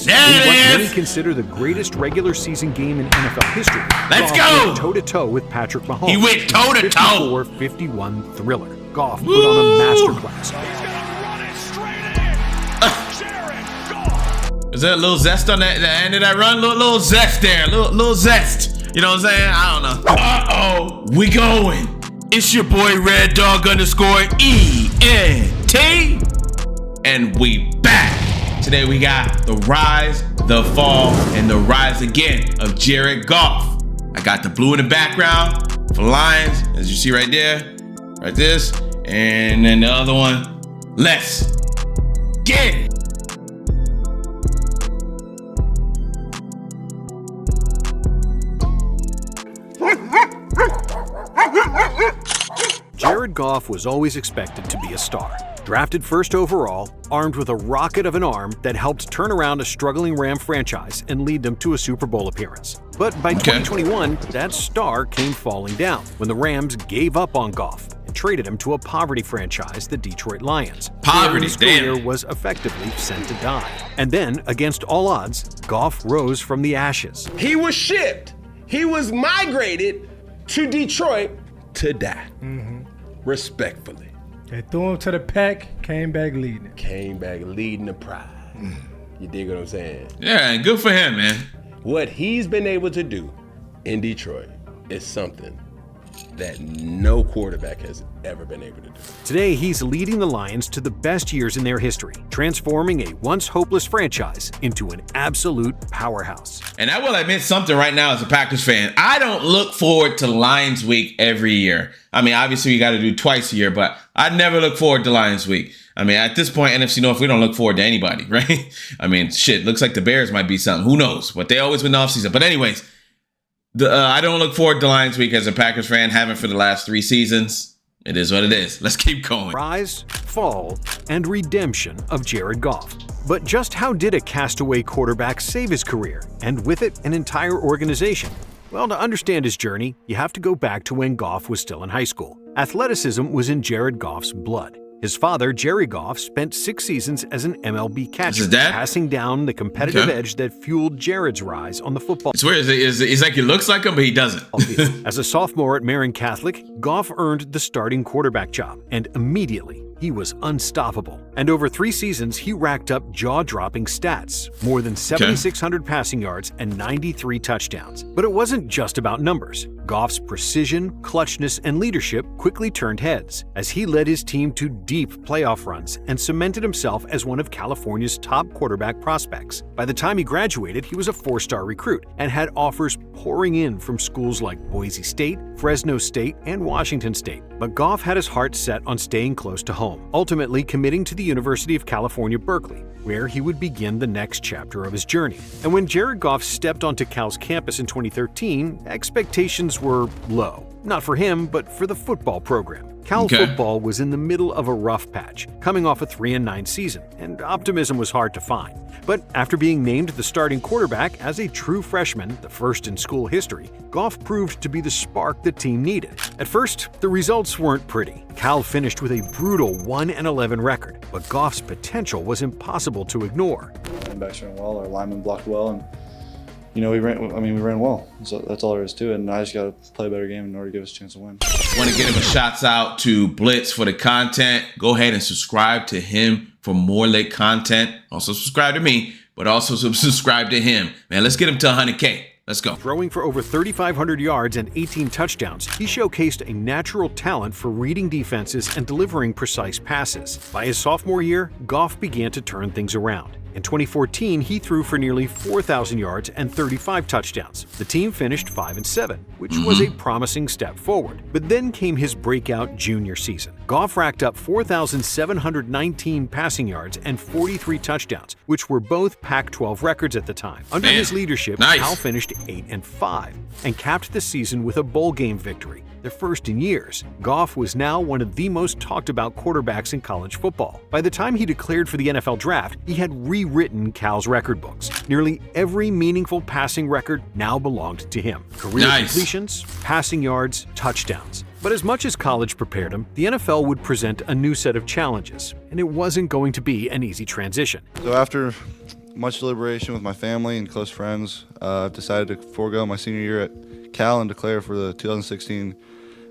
There In what it many is. consider the greatest regular season game in NFL history, Let's Goff go. went toe-to-toe with Patrick Mahomes. He went toe-to-toe. 54-51 thriller. Goff put on a masterclass. Is there a little zest on that, the end of that run? Little zest there. Little zest. You know what I'm saying? I don't know. Uh-oh. We going. It's your boy Red Dog _ENT. And we back. Today we got the rise, the fall, and the rise again of Jared Goff. I got the blue in the background for Lions, as you see right there. Right this. And then the other one. Let's get it. Jared Goff was always expected to be a star. Drafted first overall, armed with a rocket of an arm that helped turn around a struggling Ram franchise and lead them to a Super Bowl appearance. But by 2021, that star came falling down when the Rams gave up on Goff and traded him to a poverty franchise, the Detroit Lions. Poverty, His career was effectively sent to die. And then, against all odds, Goff rose from the ashes. He was shipped. He was migrated to Detroit to die. Respectfully. They threw him to the pack, came back leading. Came back leading the pride. You dig what I'm saying? Yeah, good for him, man. What he's been able to do in Detroit is something that no quarterback has ever been able to do. Today, he's leading the Lions to the best years in their history, transforming a once hopeless franchise into an absolute powerhouse. And I will admit something right now as a Packers fan. I don't look forward to Lions Week every year. I mean, obviously we got to do twice a year, but I never look forward to Lions Week. I mean, at this point, NFC North, we don't look forward to anybody, right? I mean, shit, looks like the Bears might be something. Who knows? But they always win the offseason. But anyways, I don't look forward to Lions Week as a Packers fan. Haven't for the last 3 seasons. It is what it is. Let's keep going. Rise, fall, and redemption of Jared Goff. But just how did a castaway quarterback save his career, and with it, an entire organization? Well, to understand his journey, you have to go back to when Goff was still in high school. Athleticism was in Jared Goff's blood. His father, Jerry Goff, spent 6 seasons as an MLB catcher, passing down the competitive edge that fueled Jared's rise on the football. It's weird. It's like he looks like him, but he doesn't. As a sophomore at Marion Catholic, Goff earned the starting quarterback job, and immediately he was unstoppable. And over 3 seasons, he racked up jaw-dropping stats, more than 7,600 passing yards and 93 touchdowns. But it wasn't just about numbers. Goff's precision, clutchness, and leadership quickly turned heads as he led his team to deep playoff runs and cemented himself as one of California's top quarterback prospects. By the time he graduated, he was a 4-star recruit and had offers pouring in from schools like Boise State, Fresno State, and Washington State. But Goff had his heart set on staying close to home, ultimately committing to the University of California, Berkeley, where he would begin the next chapter of his journey. And when Jared Goff stepped onto Cal's campus in 2013, expectations were low. Not for him, but for the football program. Cal football was in the middle of a rough patch, coming off a 3-9 season, and optimism was hard to find. But after being named the starting quarterback as a true freshman, the first in school history, Goff proved to be the spark the team needed. At first, the results weren't pretty. Cal finished with a brutal 1-11 record, but Goff's potential was impossible to ignore. Linebackers ran well, our linemen blocked well, and we ran well. So that's all there is to it, and I just got to play a better game in order to give us a chance to win. Want to give him a shouts out to Blitz for the content. Go ahead and subscribe to him for more late content. Also subscribe to me, but also subscribe to him. Man, let's get him to 100K. Let's go. Throwing for over 3,500 yards and 18 touchdowns, he showcased a natural talent for reading defenses and delivering precise passes. By his sophomore year, Goff began to turn things around. In 2014, he threw for nearly 4,000 yards and 35 touchdowns. The team finished 5-7, which was a promising step forward. But then came his breakout junior season. Goff racked up 4,719 passing yards and 43 touchdowns, which were both Pac-12 records at the time. Under his leadership, Cal finished 8-5 and capped the season with a bowl game victory, their first in years. Goff was now one of the most talked about quarterbacks in college football. By the time he declared for the NFL draft, he had rewritten Cal's record books. Nearly every meaningful passing record now belonged to him. Career completions, passing yards, touchdowns. But as much as college prepared him, the NFL would present a new set of challenges, and it wasn't going to be an easy transition. So after much deliberation with my family and close friends, I've decided to forego my senior year at Cal and declare for the 2016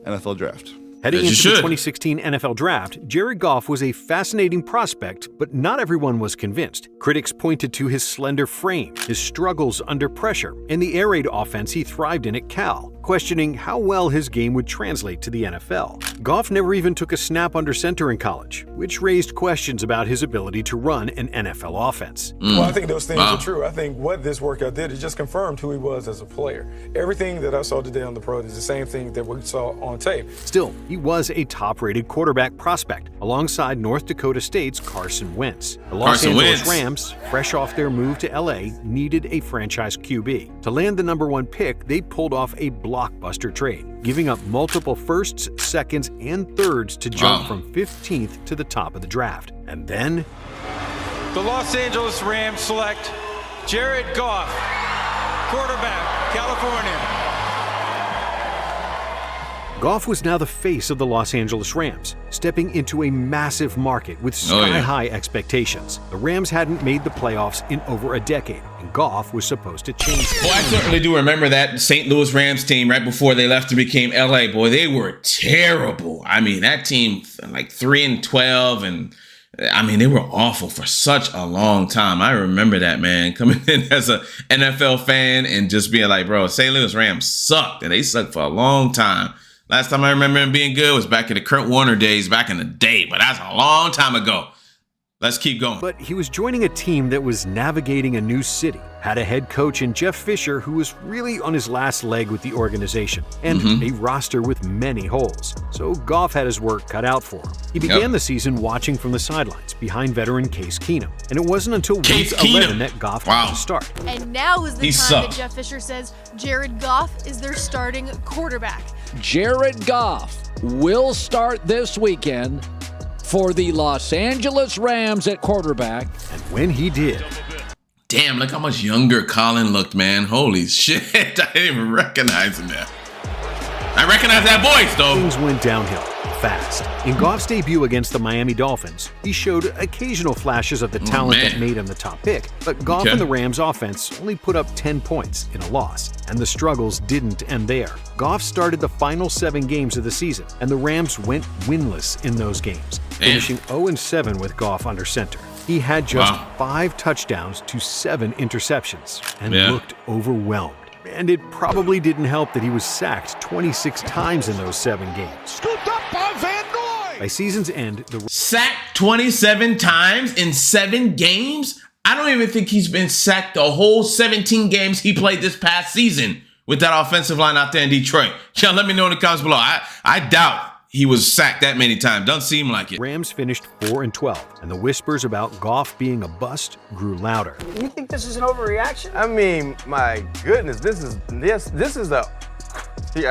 NFL Draft. Heading into the 2016 NFL Draft, Jared Goff was a fascinating prospect, but not everyone was convinced. Critics pointed to his slender frame, his struggles under pressure, and the air raid offense he thrived in at Cal, questioning how well his game would translate to the NFL. Goff never even took a snap under center in college, which raised questions about his ability to run an NFL offense. Well, I think those things are true. I think what this workout did, it just confirmed who he was as a player. Everything that I saw today on the pro is the same thing that we saw on tape. Still, he was a top-rated quarterback prospect, alongside North Dakota State's Carson Wentz. The Los Angeles Rams, fresh off their move to LA, needed a franchise QB. To land the #1 pick, they pulled off a blockbuster trade, giving up multiple firsts, seconds, and thirds to jump from 15th to the top of the draft. And then the Los Angeles Rams select Jared Goff, quarterback, California. Goff was now the face of the Los Angeles Rams, stepping into a massive market with sky-high expectations. The Rams hadn't made the playoffs in over a decade, and Goff was supposed to change that. Well, I certainly do remember that St. Louis Rams team right before they left and became LA. Boy, they were terrible. I mean, that team, like 3-12, and I mean, they were awful for such a long time. I remember that, man, coming in as an NFL fan and just being like, bro, St. Louis Rams sucked, and they sucked for a long time. Last time I remember him being good was back in the Kurt Warner days, back in the day, but that's a long time ago. Let's keep going. But he was joining a team that was navigating a new city, had a head coach in Jeff Fisher who was really on his last leg with the organization, and a roster with many holes. So Goff had his work cut out for him. He began the season watching from the sidelines behind veteran Case Keenum, and it wasn't until week 11 that Goff got to start. And now is the time that Jeff Fisher says Jared Goff is their starting quarterback. Jared Goff will start this weekend for the Los Angeles Rams at quarterback. And when he did... Damn, look how much younger Colin looked, man. Holy shit. I didn't even recognize him there. I recognize that voice, though. Things went downhill fast. In Goff's debut against the Miami Dolphins, he showed occasional flashes of the talent that made him the top pick, but Goff and the Rams offense only put up 10 points in a loss, and the struggles didn't end there. Goff started the final 7 games of the season, and the Rams went winless in those games, finishing 0-7 with Goff under center. He had just 5 touchdowns to 7 interceptions and looked overwhelmed. And it probably didn't help that he was sacked 26 times in those 7 games. Scooped up by Van Noy! By season's end, the sacked 27 times in 7 games? I don't even think he's been sacked the whole 17 games he played this past season with that offensive line out there in Detroit. Y'all let me know in the comments below. I doubt he was sacked that many times. Doesn't seem like it. Rams finished 4-12, and the whispers about Goff being a bust grew louder. You think this is an overreaction? I mean, my goodness, this is a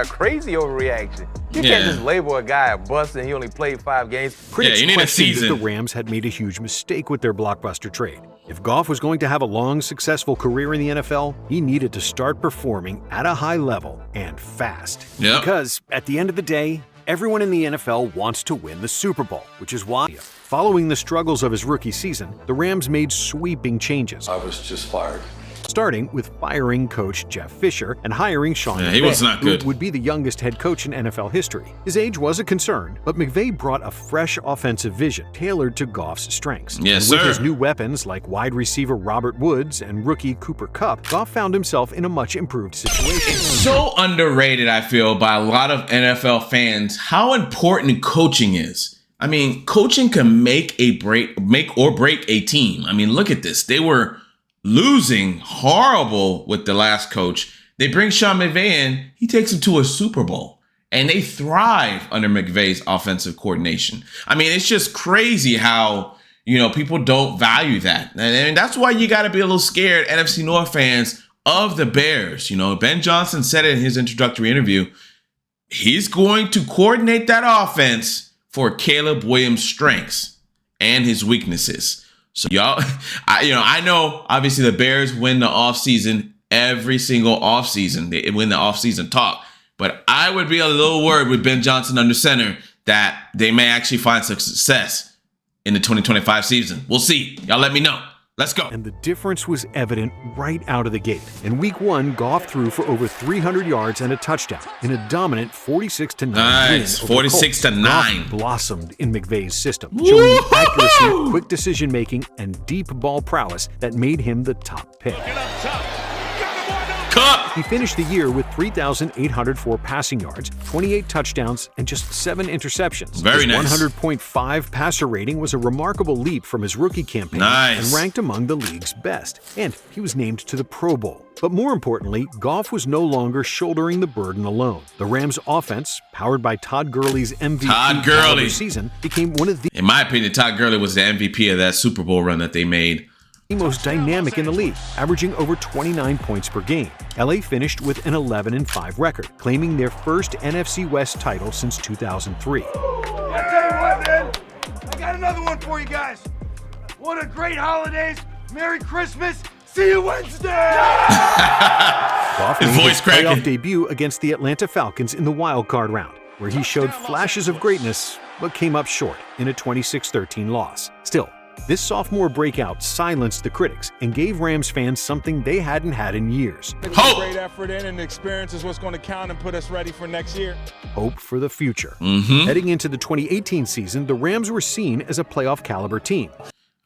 crazy overreaction. You can't just label a guy a bust and he only played 5 games. Critics questioned that the Rams had made a huge mistake with their blockbuster trade. If Goff was going to have a long, successful career in the NFL, he needed to start performing at a high level and fast. Because at the end of the day, everyone in the NFL wants to win the Super Bowl, which is why, following the struggles of his rookie season, the Rams made sweeping changes. I was just fired. Starting with firing coach Jeff Fisher and hiring Sean McVay, he was not good. who would be the youngest head coach in NFL history. His age was a concern, but McVay brought a fresh offensive vision tailored to Goff's strengths. Yes, and with his new weapons like wide receiver Robert Woods and rookie Cooper Kupp, Goff found himself in a much improved situation. It's so underrated, I feel, by a lot of NFL fans how important coaching is. I mean, coaching can make or break a team. I mean, look at this. They were losing horrible with the last coach. They bring Sean McVay in. He takes them to a Super Bowl. And they thrive under McVay's offensive coordination. I mean, it's just crazy how, people don't value that. And that's why you got to be a little scared, NFC North fans, of the Bears. Ben Johnson said it in his introductory interview. He's going to coordinate that offense for Caleb Williams' strengths and his weaknesses. So y'all, I know obviously the Bears win the offseason every single offseason. They win the offseason talk. But I would be a little worried with Ben Johnson under center that they may actually find some success in the 2025 season. We'll see. Y'all let me know. Let's go. And the difference was evident right out of the gate. In week 1, Goff threw for over 300 yards and a touchdown in a dominant 46-9 Nice, win over 46-9. Goff blossomed in McVay's system, showing the accuracy, quick decision-making, and deep ball prowess that made him the top pick. He finished the year with 3,804 passing yards, 28 touchdowns, and just 7 interceptions. Very nice. His 100.5 passer rating was a remarkable leap from his rookie campaign and ranked among the league's best. And he was named to the Pro Bowl. But more importantly, Goff was no longer shouldering the burden alone. The Rams' offense, powered by Todd Gurley's MVP season, became one of the... In my opinion, Todd Gurley was the MVP of that Super Bowl run that they made. The most dynamic in the league, averaging over 29 points per game. LA finished with an 11-5 record, claiming their first NFC West title since 2003. I tell you what, man, I got another one for you guys. What a great holidays. Merry Christmas. See you Wednesday. Goff made his playoff debut against the Atlanta Falcons in the wild card round, where he showed flashes of greatness, but came up short in a 26-13 loss. Still, this sophomore breakout silenced the critics and gave Rams fans something they hadn't had in years. Hope. Great effort in, and the experience is what's going to count and put us ready for next year. Hope for the future. Heading into the 2018 season, the Rams were seen as a playoff caliber team.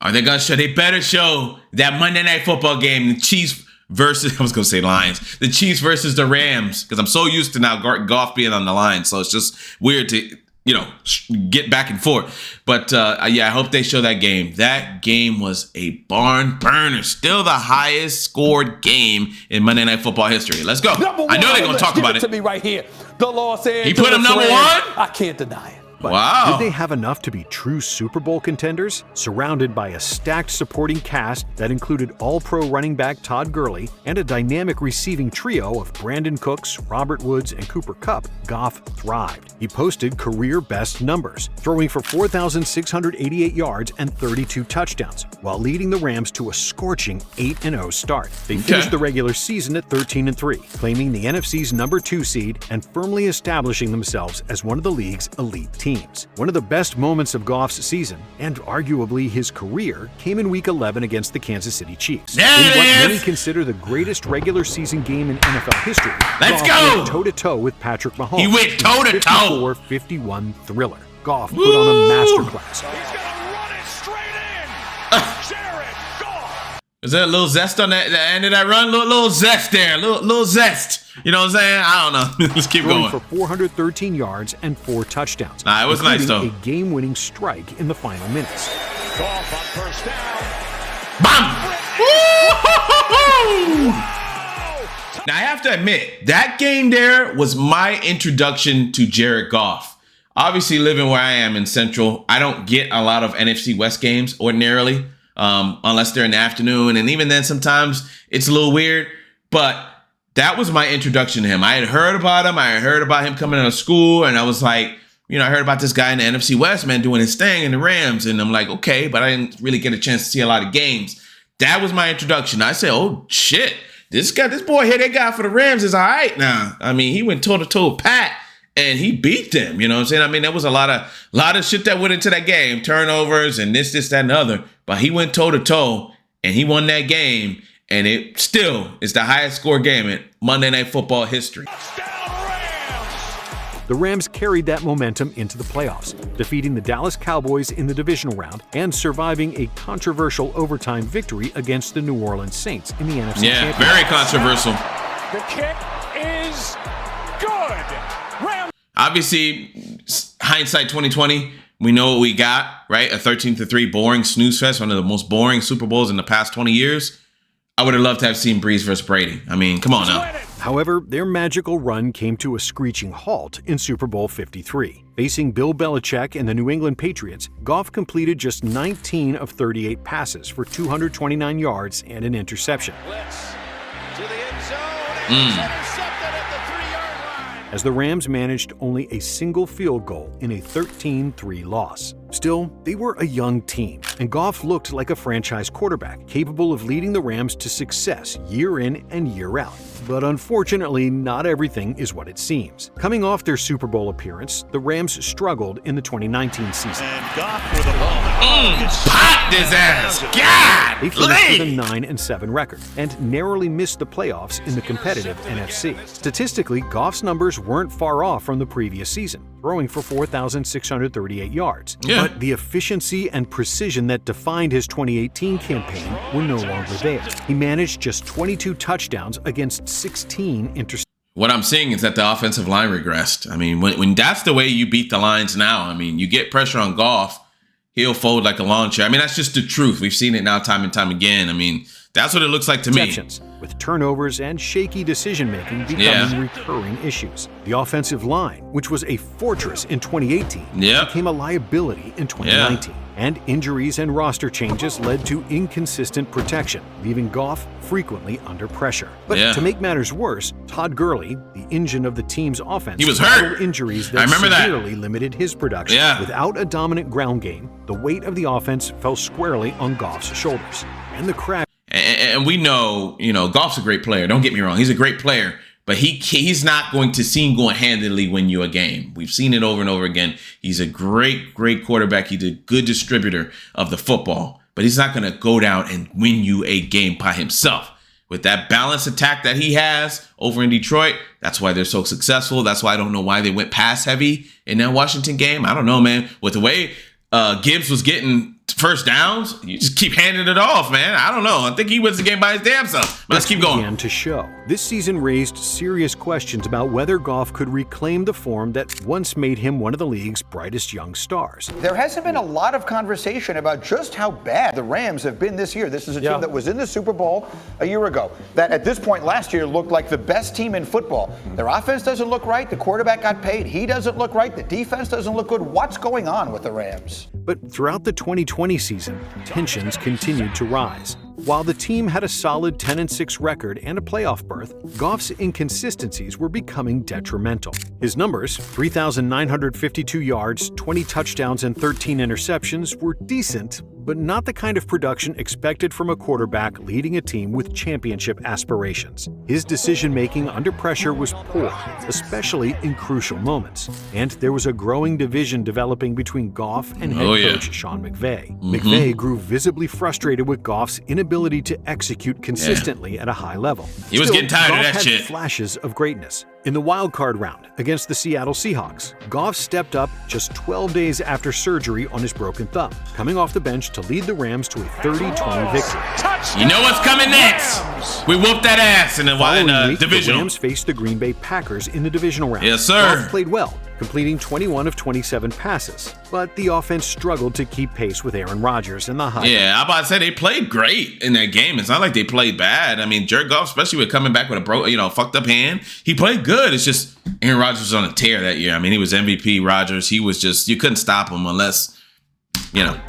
Are they gonna show? They better show that Monday Night Football game, the Chiefs versus, I was gonna say Lions, the Chiefs versus the Rams, because I'm so used to now Goff being on the line, so it's just weird to, get back and forth. But yeah, I hope they show that game. That game was a barn burner. Still the highest scored game in Monday Night Football history. Let's go. I know they're gonna talk about it. To me right here. The Los Angeles He put him number one? I can't deny it. But wow. Did they have enough to be true Super Bowl contenders? Surrounded by a stacked supporting cast that included all-pro running back Todd Gurley and a dynamic receiving trio of Brandon Cooks, Robert Woods, and Cooper Kupp, Goff thrived. He posted career-best numbers, throwing for 4,688 yards and 32 touchdowns, while leading the Rams to a scorching 8-0 start. They finished the regular season at 13-3, claiming the NFC's number 2 seed and firmly establishing themselves as one of the league's elite teams. One of the best moments of Goff's season, and arguably his career, came in Week 11 against the Kansas City Chiefs. In what many consider the greatest regular season game in NFL history, Goff went toe-to-toe with Patrick Mahomes. He went toe-to-toe. 54-51 thriller. Goff put on a masterclass. He's gonna run it straight in. Jared Goff. Is there a little zest on that end of that run? Little zest there. Little zest. You know what I'm saying? I don't know. Let's keep going. For 413 yards and 4 touchdowns. It was nice, though. A game-winning strike in the final minutes. Goff on first down. Bam! Now, I have to admit, that game there was my introduction to Jared Goff. Obviously, living where I am in Central, I don't get a lot of NFC West games ordinarily, unless they're in the afternoon. And even then, sometimes it's a little weird. But that was my introduction to him. I had heard about him. I had heard about him coming out of school. And I was like, I heard about this guy in the NFC West, man, doing his thing in the Rams. And I'm like, okay, but I didn't really get a chance to see a lot of games. That was my introduction. I said, oh, shit. This boy here, that guy for the Rams is all right now. I mean, he went toe-to-toe with Pat, and he beat them. You know what I'm saying? I mean, there was a lot of shit that went into that game. Turnovers and this, that, and the other. But he went toe-to-toe, and he won that game. And it still is the highest score game in Monday Night Football history. The Rams carried that momentum into the playoffs, defeating the Dallas Cowboys in the divisional round and surviving a controversial overtime victory against the New Orleans Saints in the NFC Championship. Yeah, very controversial. The kick is good. Rams. Obviously, hindsight 2020, we know what we got, right? A 13-3 boring snooze fest, one of the most boring Super Bowls in the past 20 years. I would have loved to have seen Breeze versus Brady. I mean, come on now. However, their magical run came to a screeching halt in Super Bowl 53. Facing Bill Belichick and the New England Patriots, Goff completed just 19 of 38 passes for 229 yards and an interception. Blitz to the end zone, and he's intercepted at the 3-yard line. As the Rams managed only a single field goal in a 13-3 loss. Still, they were a young team, and Goff looked like a franchise quarterback, capable of leading the Rams to success year in and year out. But unfortunately, not everything is what it seems. Coming off their Super Bowl appearance, the Rams struggled in the 2019 season. And Goff with a ball. Popped his ass! God! They finished with a 9-7 record and narrowly missed the playoffs in the competitive NFC. Statistically, Goff's numbers weren't far off from the previous season, throwing for 4,638 yards. Yeah. But the efficiency and precision that defined his 2018 campaign were no longer there. He managed just 22 touchdowns against 16 interceptions. What I'm seeing is that the offensive line regressed. I mean, when that's the way you beat the Lions now, I mean, you get pressure on Goff, he'll fold like a lawn chair. I mean, that's just the truth. We've seen it now time and time again. I mean, that's what it looks like to me. With turnovers and shaky decision-making becoming recurring issues. The offensive line, which was a fortress in 2018, became a liability in 2019. And injuries and roster changes led to inconsistent protection, leaving Goff frequently under pressure. But to make matters worse, Todd Gurley, the engine of the team's offense, he was hurt. Injuries that severely limited his production. Without a dominant ground game, the weight of the offense fell squarely on Goff's shoulders. And the crash. And we know, Goff's a great player. Don't get me wrong. He's a great player. But he's not going to single-handedly win you a game. We've seen it over and over again. He's a great, great quarterback. He's a good distributor of the football. But he's not going to go down and win you a game by himself. With that balanced attack that he has over in Detroit, that's why they're so successful. That's why I don't know why they went pass heavy in that Washington game. I don't know, man. With the way Gibbs was getting first downs, you just keep handing it off, man. I don't know. I think he wins the game by his damn self. But let's keep going. Began to show. This season raised serious questions about whether Goff could reclaim the form that once made him one of the league's brightest young stars. There hasn't been a lot of conversation about just how bad the Rams have been this year. This is a team that was in the Super Bowl a year ago, that at this point last year looked like the best team in football. Their offense doesn't look right. The quarterback got paid. He doesn't look right. The defense doesn't look good. What's going on with the Rams? But throughout the 2020 season, tensions continued to rise. While the team had a solid 10-6 record and a playoff berth, Goff's inconsistencies were becoming detrimental. His numbers, 3,952 yards, 20 touchdowns, and 13 interceptions, were decent, but not the kind of production expected from a quarterback leading a team with championship aspirations. His decision-making under pressure was poor, especially in crucial moments. And there was a growing division developing between Goff and head coach Sean McVay. McVay grew visibly frustrated with Goff's inability to execute consistently at a high level. He was getting tired of that Goff shit. Had flashes of greatness. In the wild card round against the Seattle Seahawks, Goff stepped up just 12 days after surgery on his broken thumb, coming off the bench to lead the Rams to a 30-20 victory. You know what's coming next? We whooped that ass in the divisional. The Rams faced the Green Bay Packers in the divisional round. Yes, sir. Goff played well, completing 21 of 27 passes, but the offense struggled to keep pace with Aaron Rodgers and the high. Yeah, I'm about to say they played great in that game. It's not like they played bad. I mean, Jared Goff, especially with coming back with a fucked up hand, he played good. It's just Aaron Rodgers was on a tear that year. I mean, he was MVP Rodgers. He was just, you couldn't stop him unless,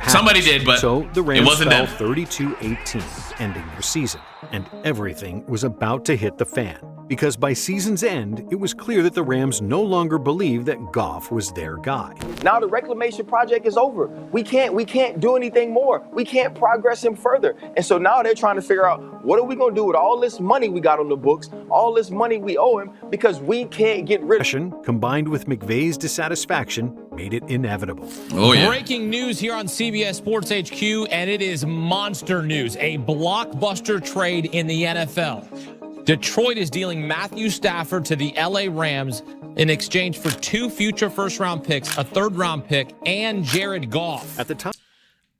somebody did, but so the Rams it wasn't fell them. 32-18, ending their season, and everything was about to hit the fan. Because by season's end, it was clear that the Rams no longer believed that Goff was their guy. Now the reclamation project is over. We can't do anything more. We can't progress him further. And so now they're trying to figure out, what are we going to do with all this money we got on the books, all this money we owe him, because we can't get rid of him. Combined with McVay's dissatisfaction, made it inevitable. Oh, yeah. Breaking news here on CBS Sports HQ, and it is monster news. A blockbuster trade in the NFL. Detroit is dealing Matthew Stafford to the LA Rams in exchange for 2 future first-round picks, a third-round pick, and Jared Goff. At the time,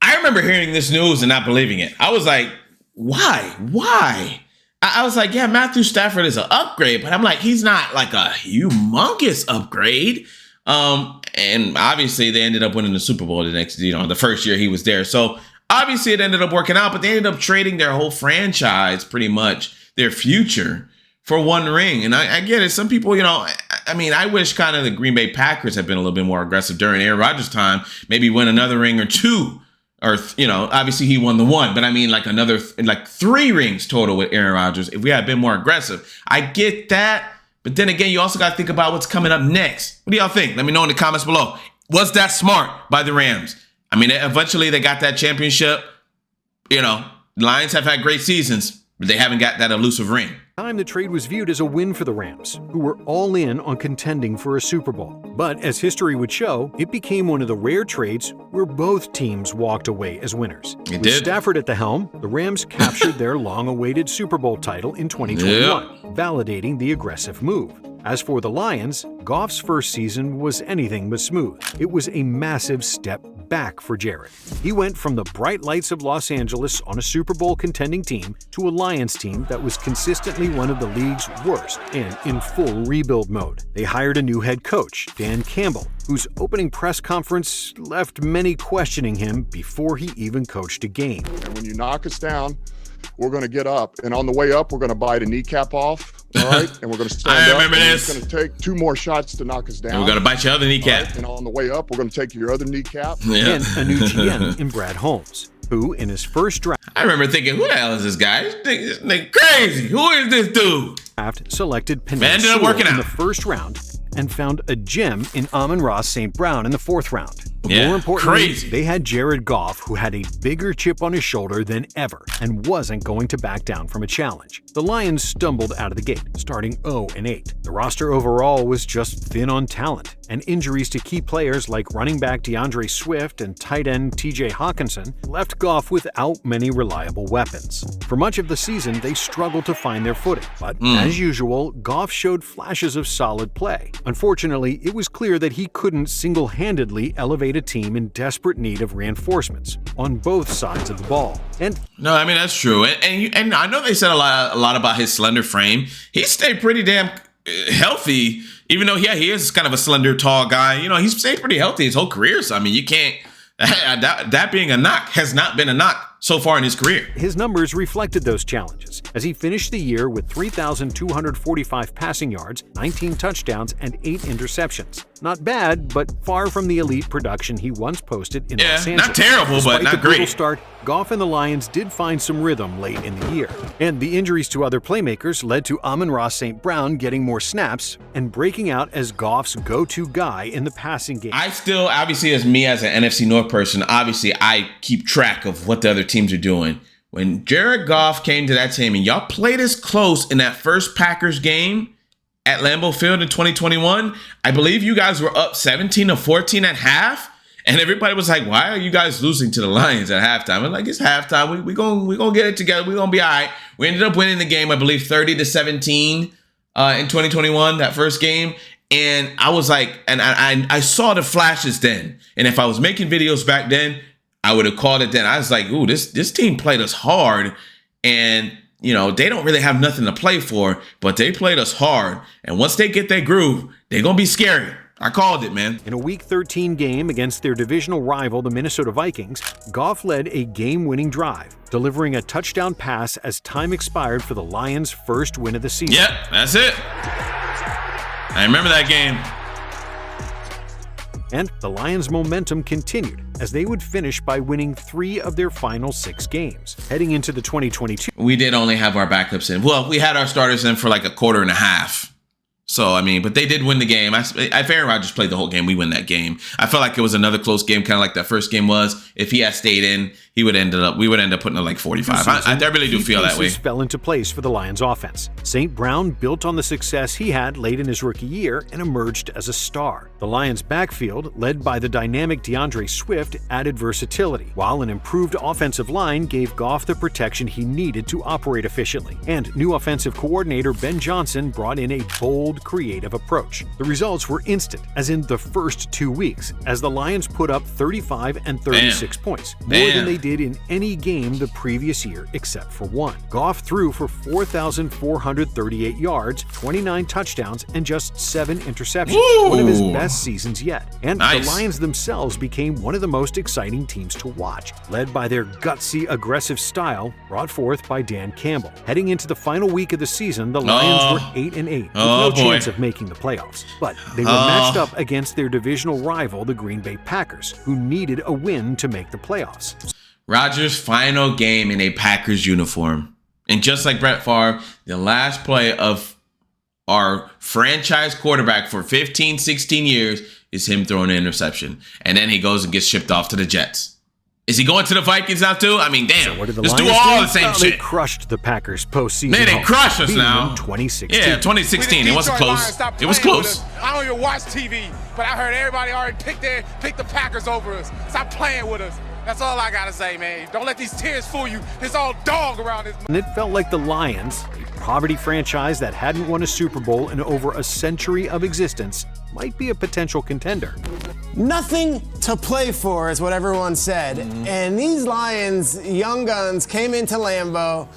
I remember hearing this news and not believing it. I was like, why? I was like, yeah, Matthew Stafford is an upgrade, but I'm like, he's not like a humongous upgrade. And obviously they ended up winning the Super Bowl the first year he was there. So obviously it ended up working out, but they ended up trading their whole franchise, pretty much their future, for one ring. And I get it. Some people, I wish kind of the Green Bay Packers had been a little bit more aggressive during Aaron Rodgers' time, maybe win another ring or 2. Or, obviously he won the 1, but I mean like another, 3 rings total with Aaron Rodgers if we had been more aggressive. I get that. But then again, you also got to think about what's coming up next. What do y'all think? Let me know in the comments below. Was that smart by the Rams? I mean, eventually they got that championship. You know, Lions have had great seasons, but they haven't got that elusive ring. The trade was viewed as a win for the Rams, who were all in on contending for a Super Bowl. But as history would show, it became one of the rare trades where both teams walked away as winners. With Stafford at the helm, the Rams captured their long-awaited Super Bowl title in 2021, validating the aggressive move. As for the Lions, Goff's first season was anything but smooth. It was a massive step back for Jared. He went from the bright lights of Los Angeles on a Super Bowl contending team to a Lions team that was consistently one of the league's worst and in full rebuild mode. They hired a new head coach, Dan Campbell, whose opening press conference left many questioning him before he even coached a game. And when you knock us down, we're going to get up. And on the way up, we're going to bite a kneecap off. All right, and we're going to stand up. I remember this. It's going to take 2 more shots to knock us down. And we're going to bite your other kneecap. Right, and on the way up, we're going to take your other kneecap. Yeah. And a new GM in Brad Holmes, who in his first draft... I remember thinking, who the hell is this guy? This nigga crazy. Who is this dude? Selected Penei Sewell in the first round and found a gem in Amon-Ra St. Brown in the 4th round. But more importantly, they had Jared Goff, who had a bigger chip on his shoulder than ever and wasn't going to back down from a challenge. The Lions stumbled out of the gate, starting 0-8. The roster overall was just thin on talent, and injuries to key players like running back DeAndre Swift and tight end TJ Hawkinson left Goff without many reliable weapons. For much of the season, they struggled to find their footing, but as usual, Goff showed flashes of solid play. Unfortunately, it was clear that he couldn't single-handedly elevate a team in desperate need of reinforcements on both sides of the ball. And no, I mean, that's true. And I know they said a lot about his slender frame. He stayed pretty damn healthy, even though, yeah, he is kind of a slender, tall guy. You know, he's stayed pretty healthy his whole career. So, I mean, you can't, that being a knock has not been a knock so far in his career. His numbers reflected those challenges as he finished the year with 3,245 passing yards, 19 touchdowns, and 8 interceptions. Not bad, but far from the elite production he once posted in Los Angeles. Not terrible, Despite but not the brutal great. Start, Goff and the Lions did find some rhythm late in the year. And the injuries to other playmakers led to Amon-Ra St. Brown getting more snaps and breaking out as Goff's go-to guy in the passing game. I still, obviously, as me as an NFC North person, obviously I keep track of what the other teams are doing. When Jared Goff came to that team and y'all played as close in that first Packers game at Lambeau Field in 2021, I believe you guys were up 17-14 at half. And everybody was like, why are you guys losing to the Lions at halftime? I'm like, it's halftime. We're gonna get it together. We're going to be all right. We ended up winning the game, I believe, 30-17 in 2021, that first game. And I was like, and I saw the flashes then. And if I was making videos back then, I would have called it then. I was like, ooh, this team played us hard. And, you know, they don't really have nothing to play for, but they played us hard. And once they get their groove, they're going to be scary. I called it, man. In a Week 13 game against their divisional rival, the Minnesota Vikings, Goff led a game-winning drive, delivering a touchdown pass as time expired for the Lions' first win of the season. Yep, that's it. I remember that game. And the Lions' momentum continued as they would finish by winning 3 of their final 6 games. Heading into the 2022, we did only have our backups in. Well, we had our starters in for like a quarter and a half. So, I mean, but they did win the game. If Aaron Rodgers played the whole game, we win that game. I felt like it was another close game, kind of like that first game was. If he had stayed in, we would end up putting it like 45. I really do feel that way. Fell into place for the Lions offense. St. Brown built on the success he had late in his rookie year and emerged as a star. The Lions backfield, led by the dynamic DeAndre Swift, added versatility, while an improved offensive line gave Goff the protection he needed to operate efficiently. And new offensive coordinator Ben Johnson brought in a bold, creative approach. The results were instant, as in the first 2 weeks, as the Lions put up 35 and 36 points, more than they did in any game the previous year except for one. Goff threw for 4,438 yards, 29 touchdowns, and just 7 interceptions, one of his best seasons yet. And the Lions themselves became one of the most exciting teams to watch, led by their gutsy, aggressive style brought forth by Dan Campbell. Heading into the final week of the season, the Lions were 8-8, with no chance of making the playoffs. But they were matched up against their divisional rival, the Green Bay Packers, who needed a win to make the playoffs. Rodgers' final game in a Packers uniform. And just like Brett Favre, the last play of our franchise quarterback for 15, 16 years is him throwing an interception. And then he goes and gets shipped off to the Jets. Is he going to the Vikings now too? I mean, damn. So let's do all the same shit. They crushed the Packers postseason. Man, they crushed us now. 2016. Yeah, 2016. It wasn't close. It was close. I don't even watch TV, but I heard everybody already picked the Packers over us. Stop playing with us. That's all I gotta say, man. Don't let these tears fool you. There's all dog around this. And it felt like the Lions, a poverty franchise that hadn't won a Super Bowl in over a century of existence, might be a potential contender. Nothing to play for is what everyone said. And these Lions, young guns, came into Lambeau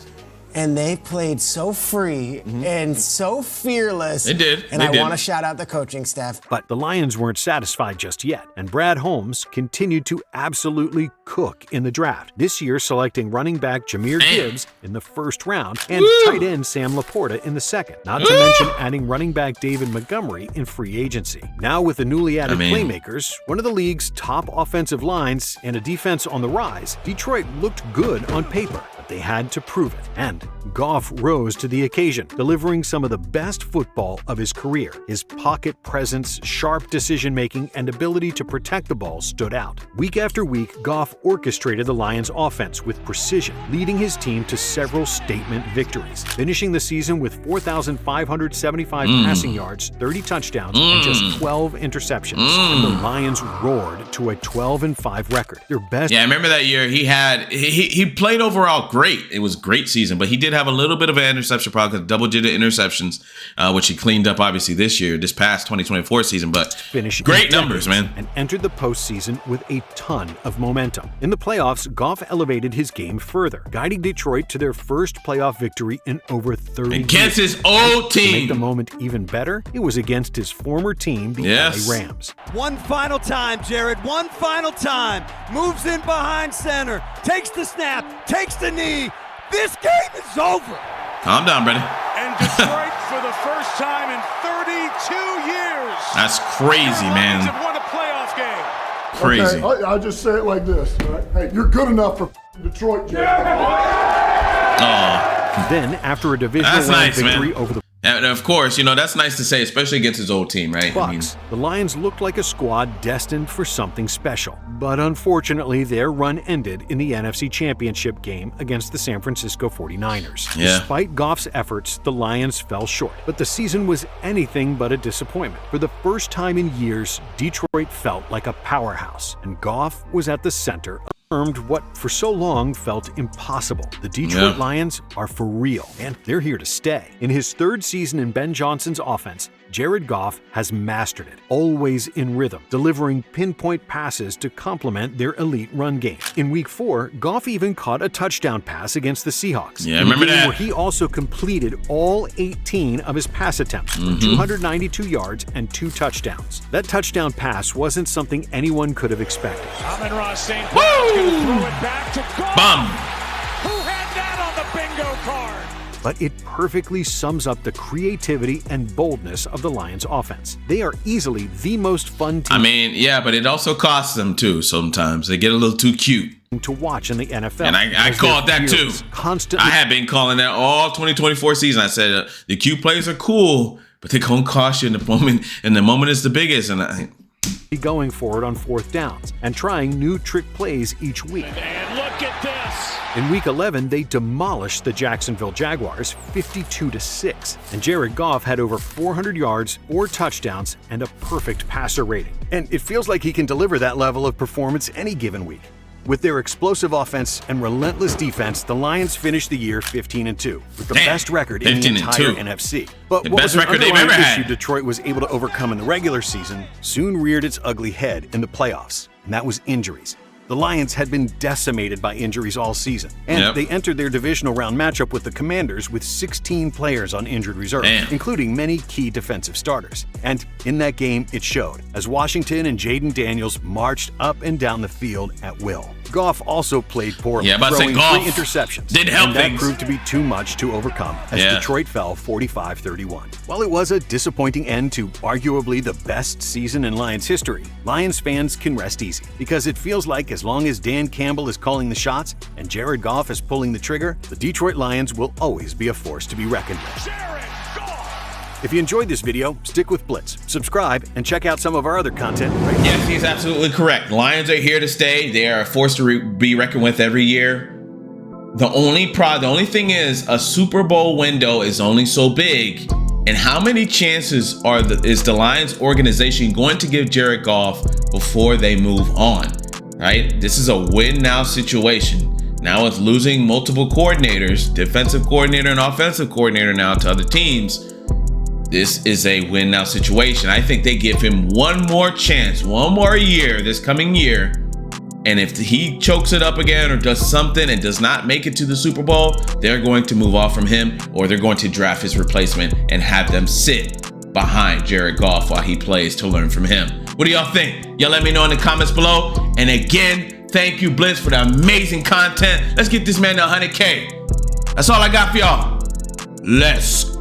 and they played so free and so fearless. They did. And I want to shout out the coaching staff. But the Lions weren't satisfied just yet, and Brad Holmes continued to absolutely cook in the draft, this year selecting running back Jahmyr Gibbs in the first round and tight end Sam Laporta in the second, not to mention adding running back David Montgomery in free agency. Now with the newly added playmakers, one of the league's top offensive lines, and a defense on the rise, Detroit looked good on paper. They had to prove it, and Goff rose to the occasion, delivering some of the best football of his career. His pocket presence, sharp decision-making, and ability to protect the ball stood out. Week after week, Goff orchestrated the Lions' offense with precision, leading his team to several statement victories, finishing the season with 4,575 passing yards, 30 touchdowns, and just 12 interceptions. And the Lions roared to a 12-5 record. Their best. Yeah, I remember that year he played overall great. It was a great season, but he did have a little bit of an interception problem, because double-digit interceptions, which he cleaned up obviously this past 2024 season. But great numbers, man. And entered the postseason with a ton of momentum. In the playoffs, Goff elevated his game further, guiding Detroit to their first playoff victory in over 30 years. Against his old team. To make the moment even better, it was against his former team, the LA Rams. One final time, Jared. One final time. Moves in behind center. Takes the snap. Takes the knee. This game is over. Calm down, brother. And Detroit, for the first time in 32 years. That's crazy, man. Have won a playoff game. Crazy. Okay, I'll just say it like this. Right? Hey, you're good enough for Detroit, Jay. Then, after a divisional round victory over the And of course, that's nice to say, especially against his old team, right? Bucks, the Lions looked like a squad destined for something special. But unfortunately, their run ended in the NFC Championship game against the San Francisco 49ers. Yeah. Despite Goff's efforts, the Lions fell short. But the season was anything but a disappointment. For the first time in years, Detroit felt like a powerhouse, and Goff was at the center of what for so long felt impossible. The Detroit Lions are for real, and they're here to stay. In his third season in Ben Johnson's offense, Jared Goff has mastered it, always in rhythm, delivering pinpoint passes to complement their elite run game. In Week 4, Goff even caught a touchdown pass against the Seahawks. Yeah, I remember that. Where he also completed all 18 of his pass attempts for 292 yards and 2 touchdowns. That touchdown pass wasn't something anyone could have expected. Amon-Ra St. Brown's going to throw it back to Goff. Bum. Who had that on the bingo card? But it perfectly sums up the creativity and boldness of the Lions offense. They are easily the most fun team. I mean, yeah, but it also costs them too sometimes. They get a little too cute to watch in the NFL. And I called that too. Constantly. I have been calling that all 2024 season. I said the cute plays are cool, but they're going to cost you in the moment, and the moment is the biggest. And going forward on 4th downs and trying new trick plays each week. And look at this. In Week 11, they demolished the Jacksonville Jaguars 52-6, and Jared Goff had over 400 yards, 4 touchdowns, and a perfect passer rating. And it feels like he can deliver that level of performance any given week. With their explosive offense and relentless defense, the Lions finished the year 15-2, with the best record in the entire NFC. But the what best was an record they've underlying ever issue had. Detroit was able to overcome in the regular season soon reared its ugly head in the playoffs, and that was injuries. The Lions had been decimated by injuries all season, and they entered their divisional round matchup with the Commanders with 16 players on injured reserve, including many key defensive starters. And in that game, it showed, as Washington and Jaden Daniels marched up and down the field at will. Goff also played poorly, throwing 3 interceptions, and that proved to be too much to overcome as Detroit fell 45-31. While it was a disappointing end to arguably the best season in Lions history, Lions fans can rest easy, because it feels like as long as Dan Campbell is calling the shots and Jared Goff is pulling the trigger, the Detroit Lions will always be a force to be reckoned with. If you enjoyed this video, stick with Blitz, subscribe, and check out some of our other content right now. Yes, he's absolutely correct. Lions are here to stay. They are a force to be reckoned with every year. The only thing is, a Super Bowl window is only so big. And how many chances is the Lions organization going to give Jared Goff before they move on? Right? This is a win now situation. Now with losing multiple coordinators, defensive coordinator and offensive coordinator now to other teams, this is a win now situation. I think they give him one more chance, one more year this coming year. And if he chokes it up again or does something and does not make it to the Super Bowl, they're going to move off from him, or they're going to draft his replacement and have them sit behind Jared Goff while he plays to learn from him. What do y'all think? Y'all let me know in the comments below. And again, thank you, Blitz, for the amazing content. Let's get this man to 100K. That's all I got for y'all. Let's